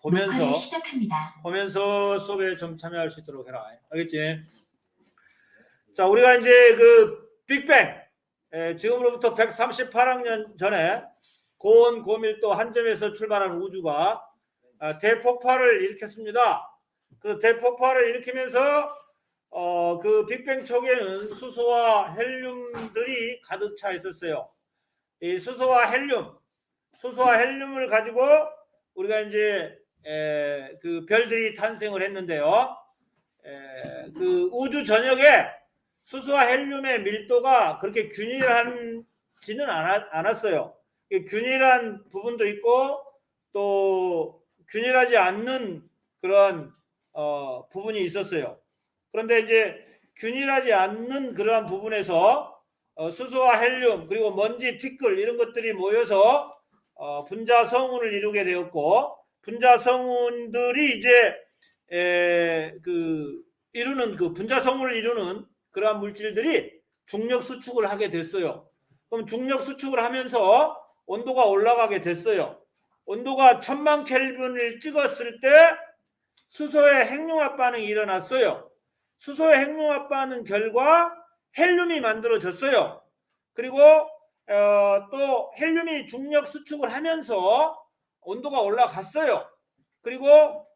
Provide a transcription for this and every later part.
보면서 시작합니다. 보면서 수업에 좀 참여할 수 있도록 해라. 알겠지? 자, 우리가 이제 그 빅뱅, 지금으로부터 138억 년 전에 고온 고밀도 한 점에서 출발한 우주가 대폭발을 일으켰습니다. 그 대폭발을 일으키면서 그 빅뱅 초기에는 수소와 헬륨들이 가득 차 있었어요. 이 수소와 헬륨을 가지고 우리가 이제 그 별들이 탄생을 했는데요. 그 우주 전역에 수소와 헬륨의 밀도가 그렇게 균일하지는 않았어요. 균일한 부분도 있고 또 균일하지 않는 그런 부분이 있었어요. 그런데 이제 균일하지 않는 그러한 부분에서 수소와 헬륨 그리고 먼지, 티끌 이런 것들이 모여서 분자 성운을 이루게 되었고, 분자 성운들이 이제 이루는 그 분자 성운을 이루는 그러한 물질들이 중력 수축을 하게 됐어요. 그럼 중력 수축을 하면서 온도가 올라가게 됐어요. 온도가 1000만 켈빈을 찍었을 때 수소의 핵융합 반응이 일어났어요. 수소의 핵융합 반응 결과 헬륨이 만들어졌어요. 그리고 또 헬륨이 중력 수축을 하면서 온도가 올라갔어요. 그리고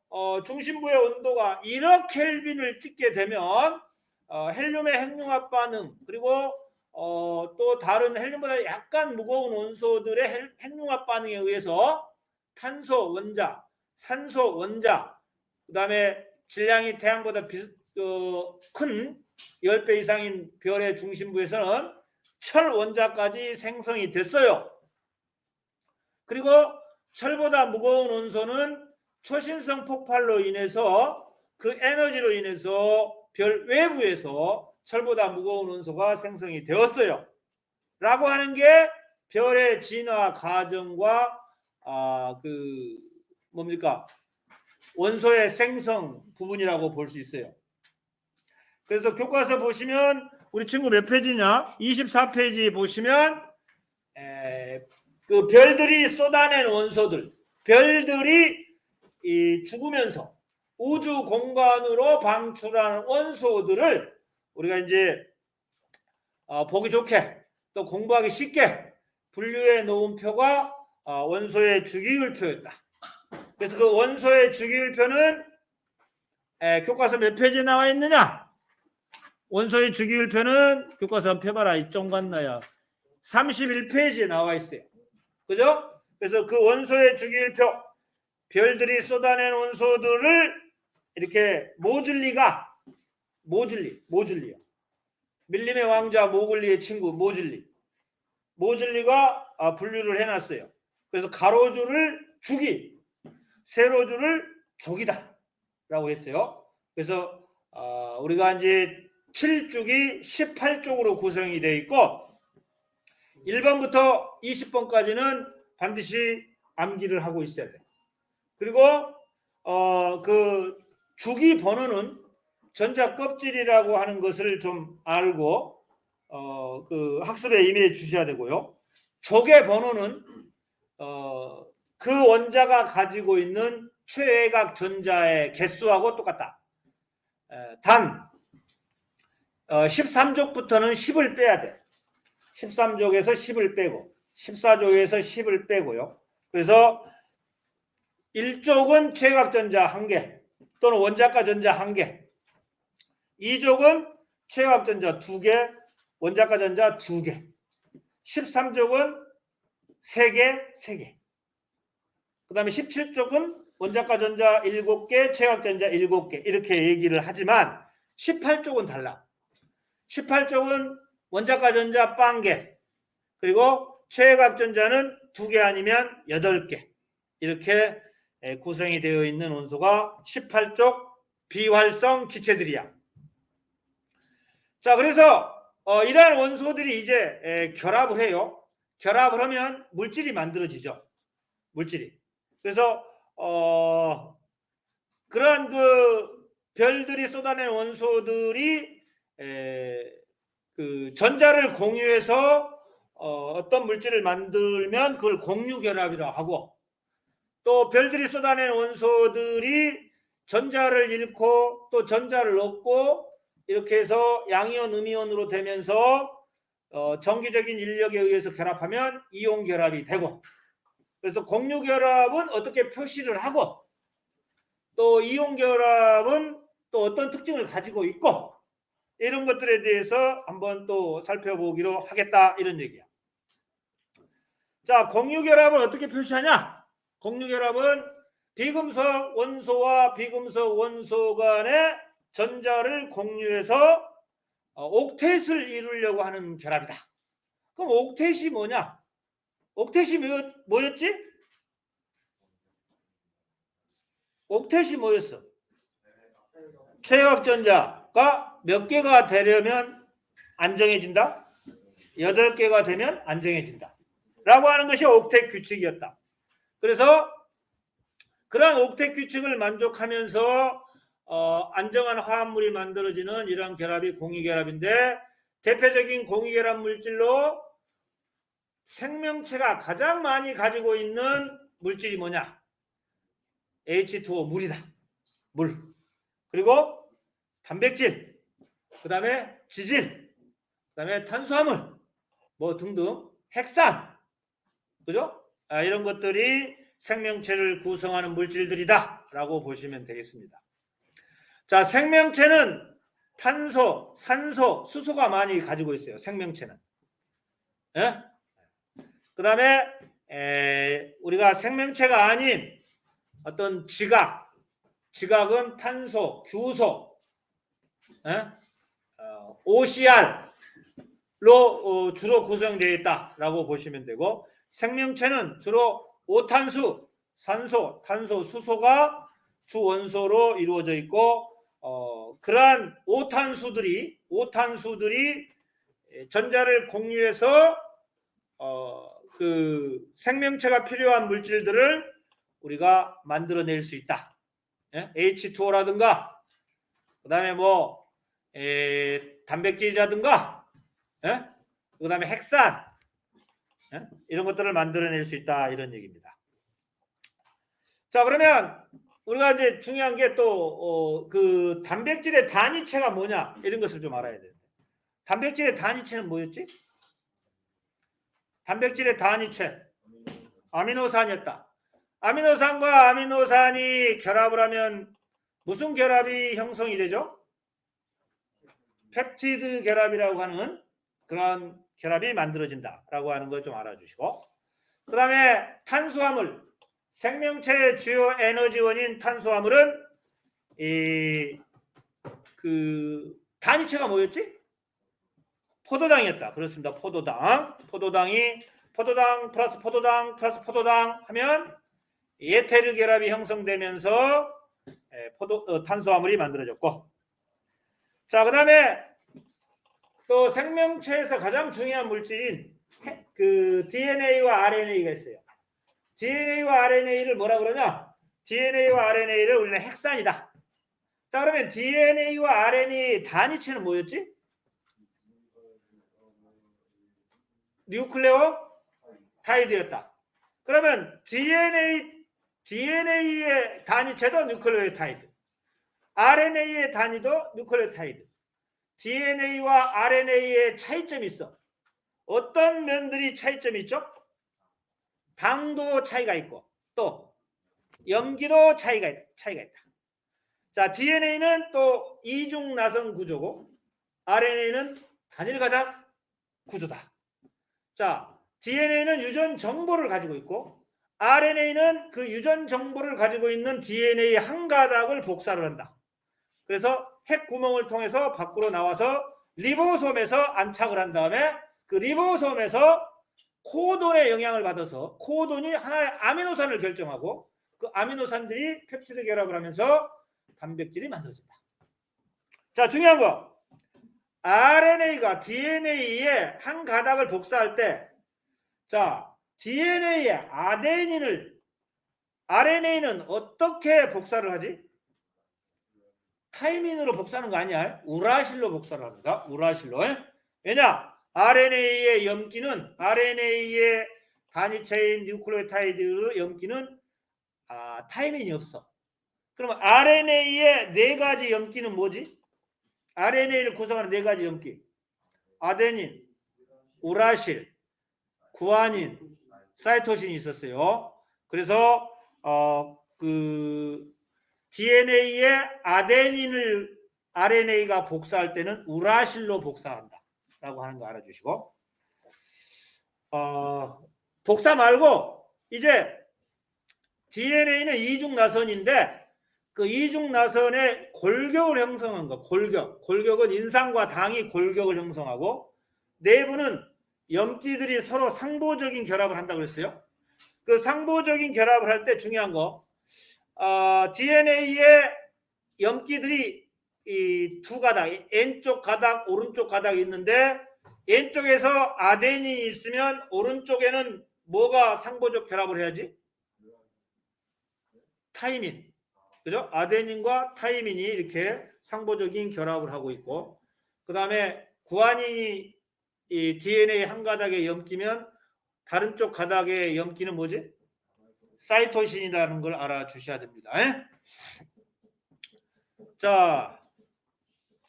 중심부의 온도가 1억 켈빈을 찍게 되면 헬륨의 핵융합 반응 그리고 또 다른 헬륨보다 약간 무거운 원소들의 핵융합 반응에 의해서 탄소 원자, 산소 원자, 그 다음에 질량이 태양보다 큰 10배 이상인 별의 중심부에서는 철 원자까지 생성이 됐어요. 그리고 철보다 무거운 원소는 초신성 폭발로 인해서 그 에너지로 인해서 별 외부에서 철보다 무거운 원소가 생성이 되었어요. 라고 하는 게 별의 진화 과정과 원소의 생성 부분이라고 볼 수 있어요. 그래서 교과서 보시면 우리 친구 몇 페이지냐? 24페이지 보시면 그 별들이 쏟아낸 원소들, 별들이 죽으면서 우주 공간으로 방출하는 원소들을 우리가 이제 보기 좋게 또 공부하기 쉽게 분류해 놓은 표가 원소의 주기율표였다. 그래서 그 원소의 주기율표는 교과서 몇 페이지에 나와 있느냐? 원소의 주기율표는 교과서 펴봐라. 이쪽 같나요? 31페이지에 나와 있어요. 그죠? 그래서 그 원소의 주기율표, 별들이 쏟아낸 원소들을 이렇게 모즐리요. 밀림의 왕자 모글리의 친구 모즐리가 분류를 해놨어요. 그래서 가로줄을 주기, 세로줄을 족이다 라고 했어요. 그래서 우리가 이제 7쪽이 18쪽으로 구성이 되어 있고 1번부터 20번까지는 반드시 암기를 하고 있어야 돼요. 그리고 그 주기 번호는 전자 껍질이라고 하는 것을 좀 알고 그 학습에 임해 주셔야 되고요. 족의 번호는 그 원자가 가지고 있는 최외각 전자의 개수하고 똑같다. 단 13족부터는 10을 빼야 돼. 13족에서 10을 빼고 14족에서 10을 빼고요. 그래서 1족은 최외각 전자 1개 또는 원자가 전자 1개, 2족은 최외각 전자 2개, 원자가 전자 2개, 13족은 3개. 그 다음에 17족은 원자가 전자 7개, 최외각 전자 7개 이렇게 얘기를 하지만 18족은 달라. 18족은 원자가 전자 0개 그리고 최외각 전자는 2개 아니면 8개 이렇게 구성이 되어 있는 원소가 18족 비활성 기체들이야. 자, 그래서 이러한 원소들이 이제 결합을 해요. 결합을 하면 물질이 만들어지죠. 물질이. 그래서 그러한 그 별들이 쏟아낸 원소들이 그 전자를 공유해서 어떤 물질을 만들면 그걸 공유결합이라고 하고, 또 별들이 쏟아낸 원소들이 전자를 잃고 또 전자를 얻고 이렇게 해서 양이온, 음이온으로 되면서 정기적인 인력에 의해서 결합하면 이온 결합이 되고, 그래서 공유 결합은 어떻게 표시를 하고 또 이온 결합은 또 어떤 특징을 가지고 있고, 이런 것들에 대해서 한번 또 살펴보기로 하겠다, 이런 얘기야. 자, 공유 결합은 어떻게 표시하냐? 공유 결합은 비금속 원소와 비금속 원소 간의 전자를 공유해서 옥텟을 이루려고 하는 결합이다. 그럼 옥텟이 뭐냐? 옥텟이 뭐였지? 옥텟이 뭐였어? 최각전자가 몇 개가 되려면 안정해진다? 8개가 되면 안정해진다 라고 하는 것이 옥텟 규칙이었다. 그래서 그러한 옥텟 규칙을 만족하면서 안정한 화합물이 만들어지는 이러한 결합이 공유결합인데, 대표적인 공유결합 물질로 생명체가 가장 많이 가지고 있는 물질이 뭐냐? H2O, 물이다. 물. 그리고 단백질, 그 다음에 지질, 그 다음에 탄수화물, 뭐 등등, 핵산, 그죠? 이런 것들이 생명체를 구성하는 물질들이다 라고 보시면 되겠습니다. 자, 생명체는 탄소, 산소, 수소가 많이 가지고 있어요. 생명체는. 예? 그 다음에 우리가 생명체가 아닌 어떤 지각은 탄소, 규소, OCR로 주로 구성되어 있다라고 보시면 되고, 생명체는 주로 오탄수, 산소, 탄소, 수소가 주 원소로 이루어져 있고, 그러한 오탄수들이 전자를 공유해서 그 생명체가 필요한 물질들을 우리가 만들어낼 수 있다. H2O라든가 그 다음에 뭐 단백질이라든가 그 다음에 핵산 이런 것들을 만들어낼 수 있다, 이런 얘기입니다. 자, 그러면 우리가 이제 중요한 게 또 그 단백질의 단위체가 뭐냐, 이런 것을 좀 알아야 돼요. 단백질의 단위체는 뭐였지? 단백질의 단위체 아미노산이었다. 아미노산과 아미노산이 결합을 하면 무슨 결합이 형성이 되죠? 펩티드 결합이라고 하는 그런 결합이 만들어진다라고 하는 거 좀 알아주시고, 그 다음에 탄수화물, 생명체의 주요 에너지원인 탄수화물은 그 단위체가 뭐였지? 포도당이었다. 그렇습니다. 포도당 플러스 포도당 플러스 포도당 하면 에테르 결합이 형성되면서 탄수화물이 만들어졌고, 자, 그 다음에 또 생명체에서 가장 중요한 물질인 그 DNA와 RNA가 있어요. DNA와 RNA를 뭐라 그러냐? DNA와 RNA를 우리는 핵산이다. 자, 그러면 DNA와 RNA 단위체는 뭐였지? 뉴클레오 타이드였다. 그러면 DNA의 단위체도 뉴클레오타이드, RNA의 단위도 뉴클레오타이드. DNA와 RNA의 차이점이 있어. 어떤 면들이 차이점이 있죠? 당도 차이가 있고 또 염기도 차이가 있다. 자, DNA는 또 이중 나선 구조고 RNA는 단일 가장 구조다. 자, DNA는 유전 정보를 가지고 있고 RNA는 그 유전 정보를 가지고 있는 DNA 한 가닥을 복사를 한다. 그래서 핵 구멍을 통해서 밖으로 나와서 리보솜에서 안착을 한 다음에 그 리보솜에서 코돈의 영향을 받아서 코돈이 하나의 아미노산을 결정하고 그 아미노산들이 펩티드 결합을 하면서 단백질이 만들어진다. 자, 중요한 거, RNA가 DNA의 한 가닥을 복사할 때, 자, DNA의 RNA는 어떻게 복사를 하지? 타이민으로 복사하는 거 아니야? 우라실로 복사를 합니다. 우라실로. 왜냐? RNA의 염기는 RNA의 단위체인 뉴클레오타이드 염기는 타이민이 없어. 그러면 RNA의 네 가지 염기는 뭐지? RNA를 구성하는 네 가지 염기. 아데닌, 우라실, 구아닌, 사이토신이 있었어요. 그래서 그 DNA의 아데닌을 RNA가 복사할 때는 우라실로 복사한다라고 하는 거 알아주시고, 복사 말고 이제 DNA는 이중 나선인데 그 이중 나선의 골격을 형성한 거. 골격은 인상과 당이 골격을 형성하고 내부는 염기들이 서로 상보적인 결합을 한다고 그랬어요. 그 상보적인 결합을 할 때 중요한 거, DNA의 염기들이 이 두 가닥, 왼쪽 가닥, 오른쪽 가닥이 있는데 왼쪽에서 아데닌이 있으면 오른쪽에는 뭐가 상보적 결합을 해야지? 타이민. 그죠? 아데닌과 타이민이 이렇게 상보적인 결합을 하고 있고, 그 다음에 구아닌이 이 DNA 한 가닥에 엮이면 다른 쪽 가닥에 엮이는 뭐지? 사이토신이라는 걸 알아주셔야 됩니다. 자,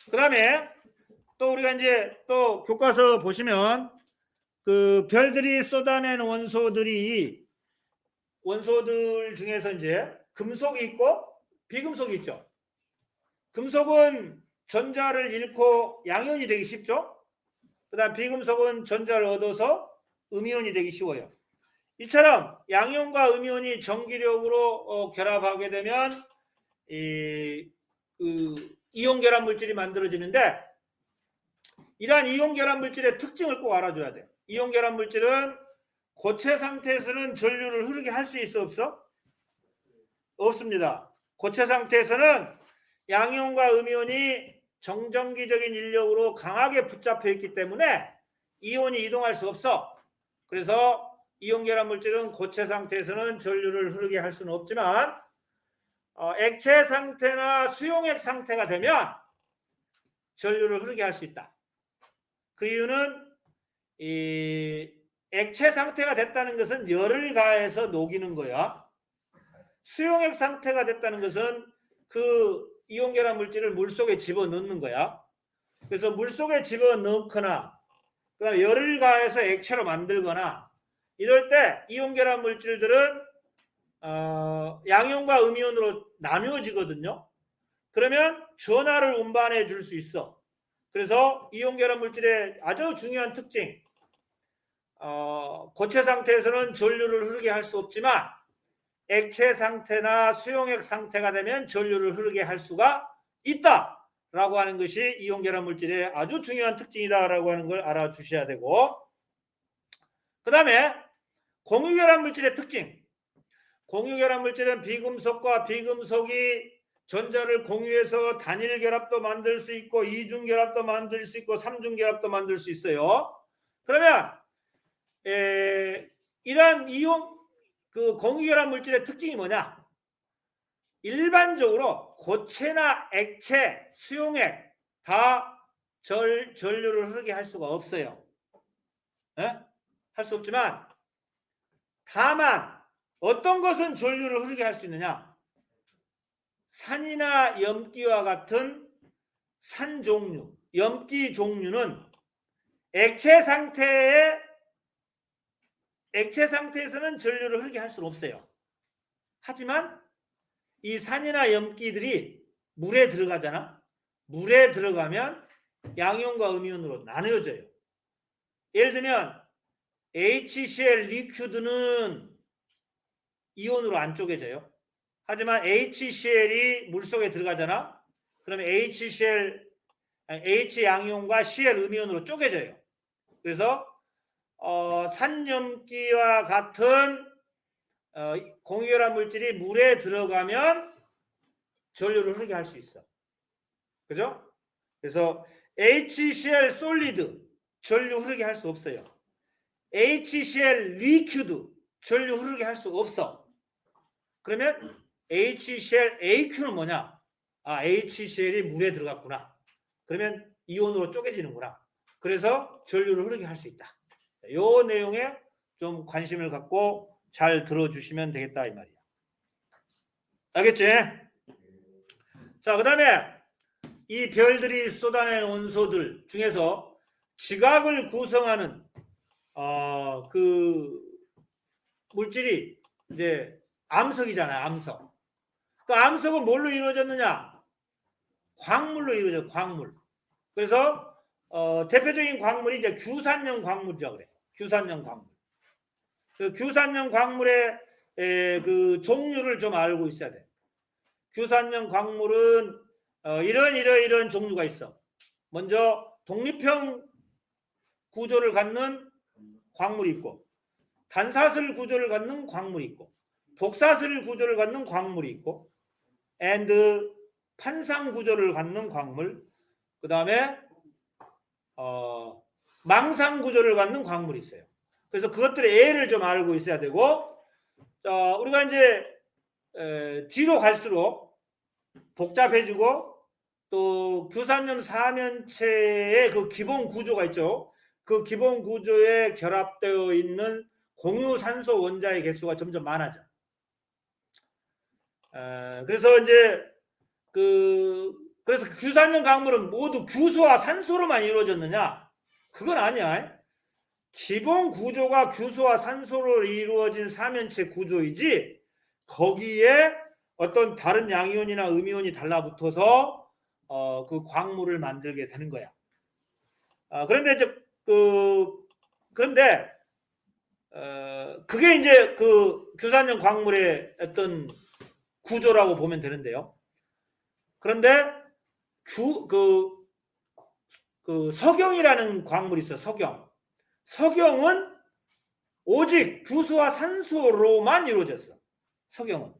그 다음에 또 우리가 이제 또 교과서 보시면 그 별들이 쏟아낸 원소들 중에서 이제 금속이 있고 비금속이 있죠. 금속은 전자를 잃고 양이온이 되기 쉽죠. 그다음 비금속은 전자를 얻어서 음이온이 되기 쉬워요. 이처럼 양이온과 음이온이 전기력으로 결합하게 되면 이온 결합 물질이 만들어지는데, 이러한 이온 결합 물질의 특징을 꼭 알아줘야 돼요. 이온 결합 물질은 고체 상태에서는 전류를 흐르게 할 수 있어 없어? 없습니다. 고체 상태에서는 양이온과 음이온이 정전기적인 인력으로 강하게 붙잡혀 있기 때문에 이온이 이동할 수 없어. 그래서 이온 결합 물질은 고체 상태에서는 전류를 흐르게 할 수는 없지만 액체 상태나 수용액 상태가 되면 전류를 흐르게 할 수 있다. 그 이유는 이 액체 상태가 됐다는 것은 열을 가해서 녹이는 거야. 수용액 상태가 됐다는 것은 그 이온 결합 물질을 물속에 집어넣는 거야. 그래서 물속에 집어넣거나 그다음에 열을 가해서 액체로 만들거나 이럴 때 이온 결합 물질들은 양이온과 음이온으로 나누어지거든요. 그러면 전하를 운반해 줄 수 있어. 그래서 이온 결합 물질의 아주 중요한 특징, 고체 상태에서는 전류를 흐르게 할 수 없지만 액체 상태나 수용액 상태가 되면 전류를 흐르게 할 수가 있다라고 하는 것이 이온 결합 물질의 아주 중요한 특징이다라고 하는 걸 알아주셔야 되고, 그 다음에 공유 결합 물질의 특징. 공유 결합 물질은 비금속과 비금속이 전자를 공유해서 단일 결합도 만들 수 있고 이중 결합도 만들 수 있고 삼중 결합도 만들 수 있어요. 그러면 이러한 이온 그 공유 결합 물질의 특징이 뭐냐? 일반적으로 고체나 액체, 수용액 다 전류를 흐르게 할 수가 없어요. 할 수 없지만 다만 어떤 것은 전류를 흐르게 할 수 있느냐? 산이나 염기와 같은 산 종류, 염기 종류는 액체 상태에서는 전류를 흐르게 할 수는 없어요. 하지만 이 산이나 염기들이 물에 들어가잖아. 물에 들어가면 양이온과 음이온으로 나누어져요. 예를 들면 HCl 리퀴드는 이온으로 안 쪼개져요. 하지만 HCl이 물속에 들어가잖아. 그러면 H 양이온과 Cl 음이온으로 쪼개져요. 그래서 산염기와 같은 공유결합 물질이 물에 들어가면 전류를 흐르게 할 수 있어. 그죠? 그래서 HCl 솔리드 전류 흐르게 할 수 없어요. HCl 리퀴드 전류 흐르게 할 수 없어. 그러면 HCl AQ는 뭐냐? HCl이 물에 들어갔구나. 그러면 이온으로 쪼개지는구나. 그래서 전류를 흐르게 할 수 있다. 이 내용에 좀 관심을 갖고 잘 들어주시면 되겠다 이 말이야. 알겠지? 자, 그 다음에 이 별들이 쏟아낸 원소들 중에서 지각을 구성하는 그 물질이 이제 암석이잖아요. 암석. 그 암석은 뭘로 이루어졌느냐? 광물로 이루어져. 광물. 그래서 대표적인 광물이 이제 규산염 광물이라고 그래. 규산염 광물. 그 규산염 광물의 그 종류를 좀 알고 있어야 돼. 규산염 광물은 이런 종류가 있어. 먼저 독립형 구조를 갖는 광물이 있고, 단사슬 구조를 갖는 광물이 있고, 독사슬 구조를 갖는 광물이 있고, and 판상 구조를 갖는 광물, 그 다음에 망상 구조를 갖는 광물이 있어요. 그래서 그것들의 예를 좀 알고 있어야 되고, 자, 우리가 이제 뒤로 갈수록 복잡해지고, 또 규산염 사면체의 그 기본 구조가 있죠. 그 기본 구조에 결합되어 있는 공유산소 원자의 개수가 점점 많아져. 그래서 이제 그래서 규산염 광물은 모두 규소와 산소로만 이루어졌느냐? 그건 아니야. 기본 구조가 규소와 산소로 이루어진 사면체 구조이지, 거기에 어떤 다른 양이온이나 음이온이 달라붙어서 그 광물을 만들게 되는 거야. 그런데 이제 그런데 그게 이제 그 규산염 광물의 어떤 구조라고 보면 되는데요. 그런데 그 석영이라는 광물이 있어. 석영은 오직 규소와 산소로만 이루어졌어. 석영은.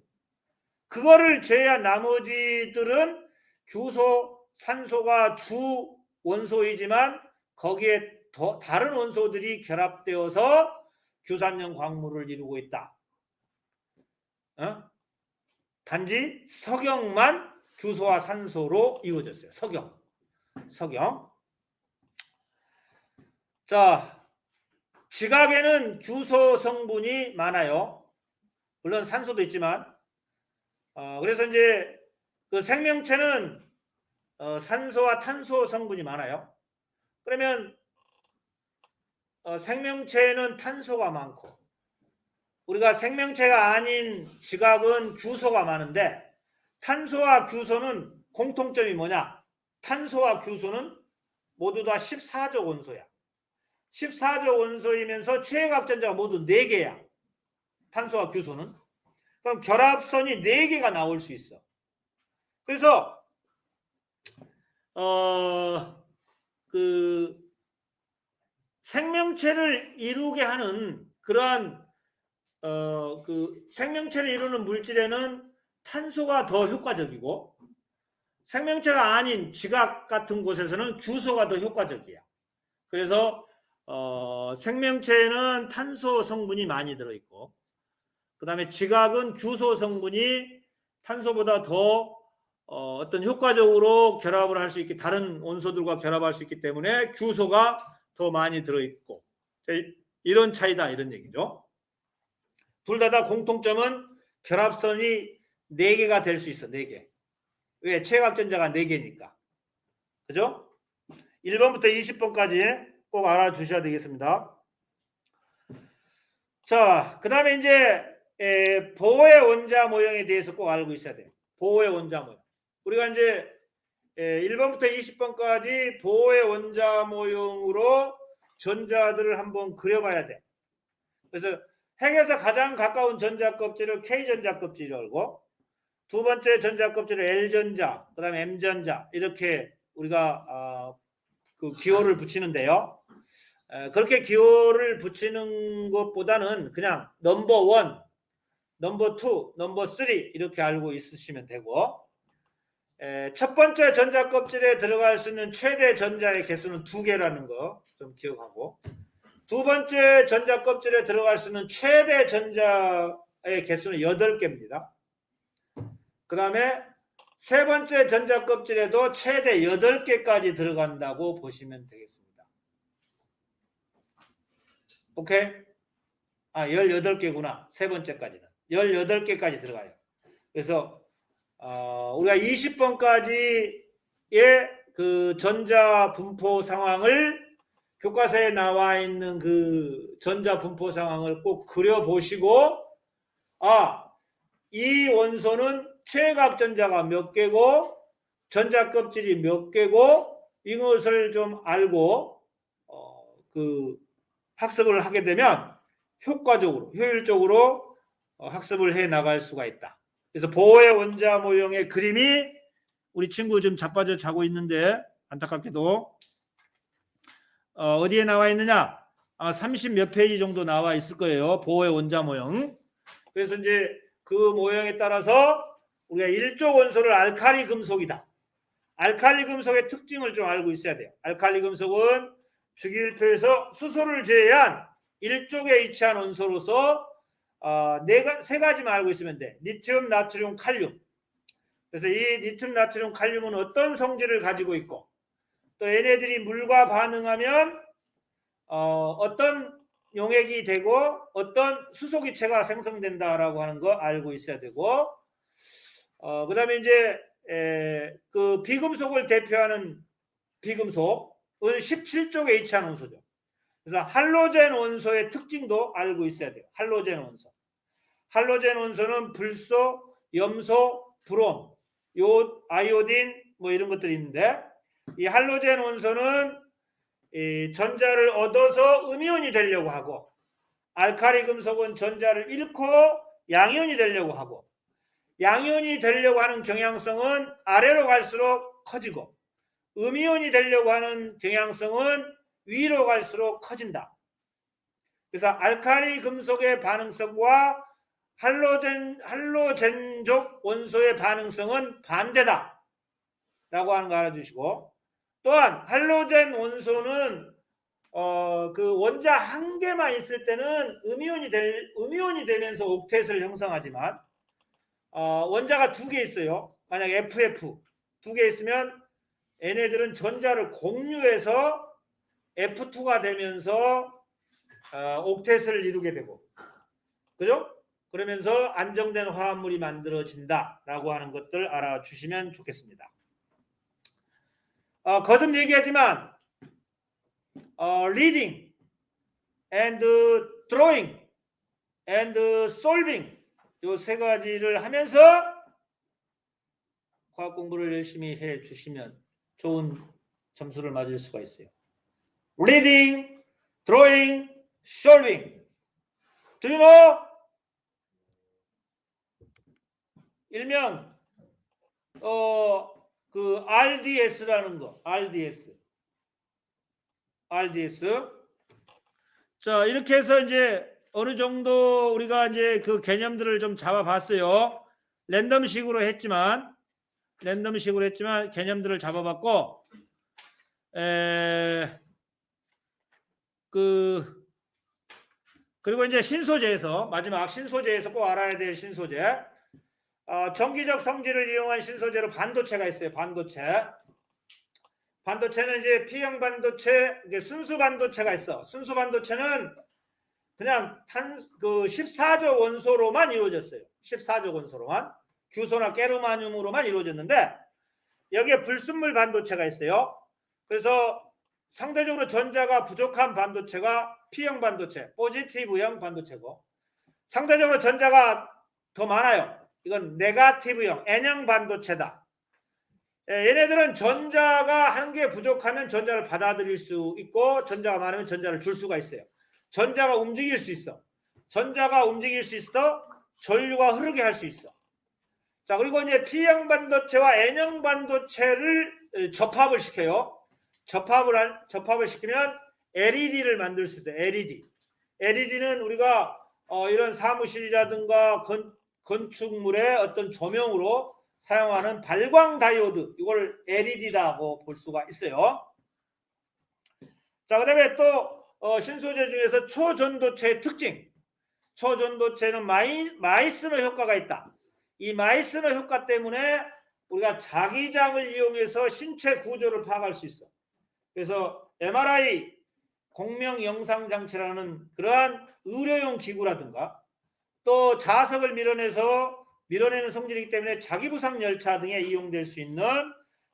그거를 제외한 나머지들은 규소, 산소가 주 원소이지만 거기에 다른 원소들이 결합되어서 규산염 광물을 이루고 있다. 단지 석영만 규소와 산소로 이루어졌어요. 석영. 자, 지각에는 규소 성분이 많아요. 물론 산소도 있지만, 그래서 이제 그 생명체는 산소와 탄소 성분이 많아요. 그러면 생명체에는 탄소가 많고, 우리가 생명체가 아닌 지각은 규소가 많은데, 탄소와 규소는 공통점이 뭐냐? 탄소와 규소는 모두 다 14조 원소야. 14조 원소이면서 최외각전자가 모두 4개야. 탄소와 규소는. 그럼 결합선이 4개가 나올 수 있어. 그래서 그 생명체를 이루게 하는 그러한 그 생명체를 이루는 물질에는 탄소가 더 효과적이고, 생명체가 아닌 지각 같은 곳에서는 규소가 더 효과적이야. 그래서 생명체에는 탄소 성분이 많이 들어있고, 그 다음에 지각은 규소 성분이 탄소보다 더 어떤 효과적으로 결합을 할 수 있게, 다른 원소들과 결합할 수 있기 때문에 규소가 더 많이 들어있고, 이런 차이다, 이런 얘기죠. 둘 다 공통점은 결합선이 4개가 될 수 있어. 4개. 왜? 최각전자가 4개니까. 그죠? 1번부터 20번까지 꼭 알아주셔야 되겠습니다. 자, 그 다음에 이제 보호의 원자 모형에 대해서 꼭 알고 있어야 돼요. 보호의 원자 모형. 우리가 이제 1번부터 20번까지 보호의 원자 모형으로 전자들을 한번 그려봐야 돼. 그래서 핵에서 가장 가까운 전자 껍질을 K전자 껍질이라고 하고, 두 번째 전자 껍질을 L전자, 그 다음에 M전자, 이렇게 우리가 그 기호를 붙이는데요. 그렇게 기호를 붙이는 것보다는 그냥 넘버 1, 넘버 2, 넘버 3 이렇게 알고 있으시면 되고, 첫 번째 전자 껍질에 들어갈 수 있는 최대 전자의 개수는 2개라는 거 좀 기억하고, 두 번째 전자 껍질에 들어갈 수 있는 최대 전자의 개수는 8개입니다. 그 다음에 세 번째 전자 껍질에도 최대 8개까지 들어간다고 보시면 되겠습니다. 오케이? 18개구나. 세 번째까지는. 18개까지 들어가요. 그래서 우리가 20번까지의 그 전자 분포 상황을 교과서에 나와 있는 그 전자 분포 상황을 꼭 그려 보시고 이 원소는 최각 전자가 몇 개고 전자 껍질이 몇 개고 이것을 좀 알고 그 학습을 하게 되면 효과적으로 효율적으로 학습을 해 나갈 수가 있다. 그래서 보호의 원자 모형의 그림이 우리 친구 좀 자빠져 자고 있는데 안타깝게도 어디에 나와 있느냐? 30 몇 페이지 정도 나와 있을 거예요. 보호의 원자 모형. 그래서 이제 그 모형에 따라서 우리가 일조 원소를 알칼리 금속이다. 알칼리 금속의 특징을 좀 알고 있어야 돼요. 알칼리 금속은 주기율표에서 수소를 제외한 일족에 위치한 원소로서 세 가지만 알고 있으면 돼. 리튬, 나트륨, 칼륨. 그래서 이 리튬, 나트륨, 칼륨은 어떤 성질을 가지고 있고 또 얘네들이 물과 반응하면 어떤 용액이 되고 어떤 수소기체가 생성된다라고 하는 거 알고 있어야 되고 그 다음에 이제 그 비금속을 대표하는 비금속은 17족에 위치한 원소죠. 그래서 할로젠 원소의 특징도 알고 있어야 돼요. 할로젠 원소. 할로젠 원소는 불소, 염소, 브롬, 아이오딘 뭐 이런 것들이 있는데 이 할로젠 원소는 이 전자를 얻어서 음이온이 되려고 하고 알칼리 금속은 전자를 잃고 양이온이 되려고 하고 양이온이 되려고 하는 경향성은 아래로 갈수록 커지고 음이온이 되려고 하는 경향성은 위로 갈수록 커진다. 그래서 알칼리 금속의 반응성과 할로젠족 원소의 반응성은 반대다 라고 하는 거 알아주시고 또한 할로젠 원소는 그 원자 한 개만 있을 때는 음이온이 되면서 옥텟을 형성하지만 원자가 두 개 있어요. 만약 FF 두 개 있으면 얘네들은 전자를 공유해서 F2가 되면서 옥텟을 이루게 되고 그죠? 그러면서 안정된 화합물이 만들어진다라고 하는 것들 알아주시면 좋겠습니다. 거듭 얘기하지만 reading and drawing and solving 이 세 가지를 하면서 과학 공부를 열심히 해 주시면 좋은 점수를 맞을 수가 있어요. reading, drawing, solving. Do you know? 일명 그 RDS라는 거, RDS. 자, 이렇게 해서 이제 어느 정도 우리가 이제 그 개념들을 좀 잡아봤어요. 랜덤식으로 했지만 개념들을 잡아봤고, 그리고 이제 신소재에서 마지막 신소재에서 꼭 알아야 될 신소재. 정기적 성질을 이용한 신소재로 반도체가 있어요. 반도체는 이제 P형 반도체, 순수 반도체가 있어. 순수 반도체는 그냥 14조 원소로만 이루어졌어요. 14조 원소로만. 규소나 게르마늄으로만 이루어졌는데 여기에 불순물 반도체가 있어요. 그래서 상대적으로 전자가 부족한 반도체가 P형 반도체, 포지티브형 반도체고 상대적으로 전자가 더 많아요. 이건 네거티브형, N형 반도체다. 얘네들은 전자가 한 개 부족하면 전자를 받아들일 수 있고 전자가 많으면 전자를 줄 수가 있어요. 전자가 움직일 수 있어. 전자가 움직일 수 있어 전류가 흐르게 할 수 있어. 자, 그리고 이제 P형 반도체와 N형 반도체를 접합을 시켜요. 접합을 시키면 LED를 만들 수 있어요. LED는 우리가 이런 사무실이라든가 건축물의 어떤 조명으로 사용하는 발광 다이오드, 이걸 LED라고 볼 수가 있어요. 자, 그다음에 또 신소재 중에서 초전도체의 특징. 초전도체는 마이스너 효과가 있다. 이 마이스너 효과 때문에 우리가 자기장을 이용해서 신체 구조를 파악할 수 있어. 그래서 MRI 공명 영상 장치라는 그러한 의료용 기구라든가 또 자석을 밀어내서 밀어내는 성질이기 때문에 자기부상 열차 등에 이용될 수 있는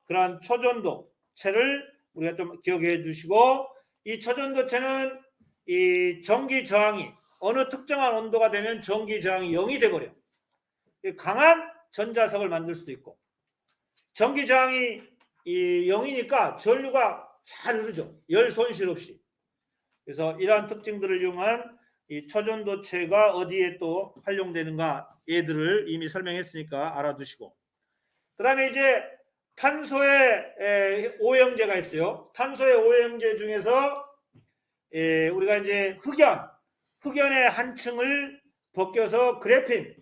그러한 초전도체를 우리가 좀 기억해 주시고, 이 초전도체는 이 전기 저항이 어느 특정한 온도가 되면 전기 저항이 0이 돼버려. 강한 전자석을 만들 수도 있고, 전기 저항이 이 0이니까 전류가 잘 흐르죠. 열 손실 없이. 그래서 이러한 특징들을 이용한 이 초전도체가 어디에 또 활용되는가, 얘들을 이미 설명했으니까 알아두시고, 그 다음에 이제 탄소의 오형제가 있어요. 탄소의 오형제 중에서 우리가 이제 흑연의 한 층을 벗겨서 그래핀,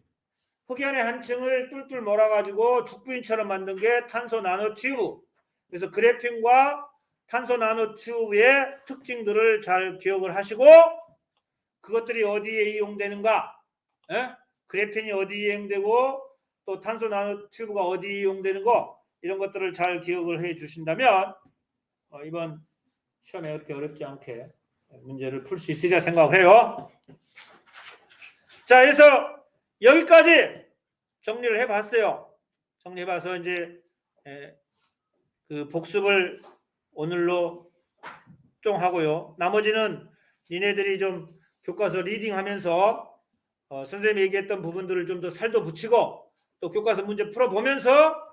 흑연의 한 층을 뚫뚫 몰아가지고 죽부인처럼 만든 게 탄소 나노튜브. 그래서 그래핀과 탄소 나노튜브의 특징들을 잘 기억을 하시고, 그것들이 어디에 이용되는가, 그래핀이 어디에 이용되고 또 탄소 나노튜브가 어디에 이용되는 거, 이런 것들을 잘 기억을 해 주신다면 이번 시험에 그렇게 어렵지 않게 문제를 풀 수 있으리라 생각을 해요. 자, 그래서 여기까지 정리를 해봤어요. 정리해봐서 이제 그 복습을 오늘로 좀 하고요. 나머지는 니네들이 좀 교과서 리딩하면서 선생님이 얘기했던 부분들을 좀 더 살도 붙이고 또 교과서 문제 풀어보면서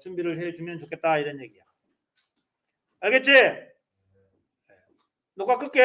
준비를 해주면 좋겠다, 이런 얘기야. 알겠지? 녹화 끌게.